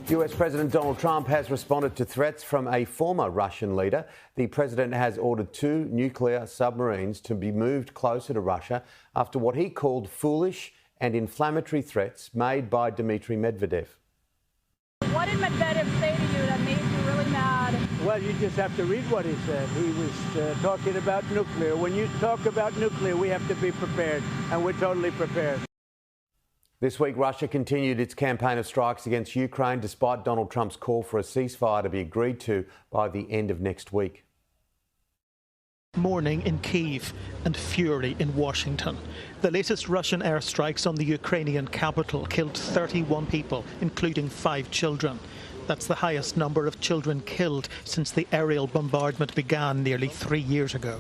US President Donald Trump has responded to threats from a former Russian leader. The president has ordered 2 nuclear submarines to be moved closer to Russia after what he called foolish and inflammatory threats made by Dmitry Medvedev. What did Medvedev say to you that made you really mad? Well, you just have to read what he said. He was talking about nuclear. When you talk about nuclear, we have to be prepared, and we're totally prepared. This week, Russia continued its campaign of strikes against Ukraine despite Donald Trump's call for a ceasefire to be agreed to by the end of next week. Mourning in Kyiv and fury in Washington. The latest Russian airstrikes on the Ukrainian capital killed 31 people, including 5 children. That's the highest number of children killed since the aerial bombardment began nearly 3 years ago.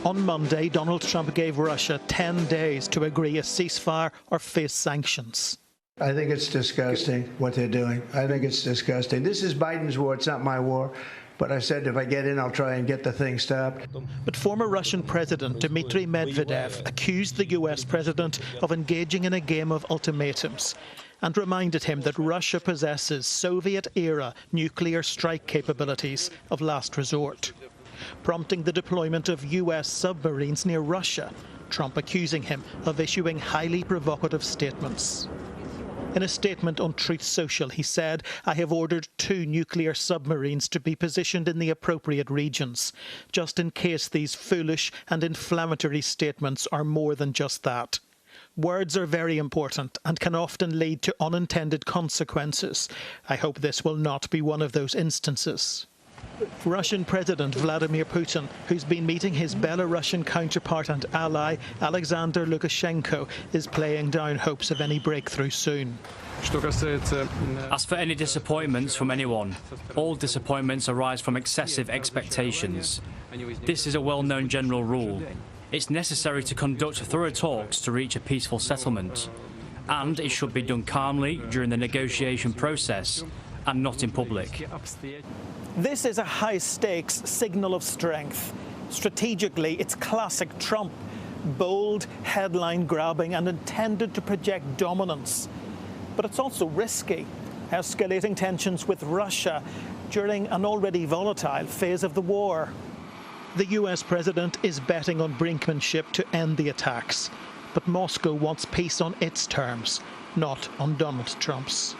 On Monday, Donald Trump gave Russia 10 days to agree a ceasefire or face sanctions. I think it's disgusting what they're doing. I think it's disgusting. This is Biden's war, it's not my war. But I said if I get in, I'll try and get the thing stopped. But former Russian President Dmitry Medvedev accused the US president of engaging in a game of ultimatums and reminded him that Russia possesses Soviet-era nuclear strike capabilities of last resort, prompting the deployment of US submarines near Russia, Trump accusing him of issuing highly provocative statements. In a statement on Truth Social, he said, "I have ordered 2 nuclear submarines to be positioned in the appropriate regions, just in case these foolish and inflammatory statements are more than just that." Words are very important and can often lead to unintended consequences. I hope this will not be one of those instances. Russian President Vladimir Putin, who's been meeting his Belarusian counterpart and ally Alexander Lukashenko, is playing down hopes of any breakthrough soon. As for any disappointments from anyone, all disappointments arise from excessive expectations. This is a well-known general rule. It's necessary to conduct thorough talks to reach a peaceful settlement, and it should be done calmly during the negotiation process and not in public. This is a high-stakes signal of strength. Strategically, it's classic Trump. Bold, headline-grabbing and intended to project dominance. But it's also risky, escalating tensions with Russia during an already volatile phase of the war. The US president is betting on brinkmanship to end the attacks. But Moscow wants peace on its terms, not on Donald Trump's.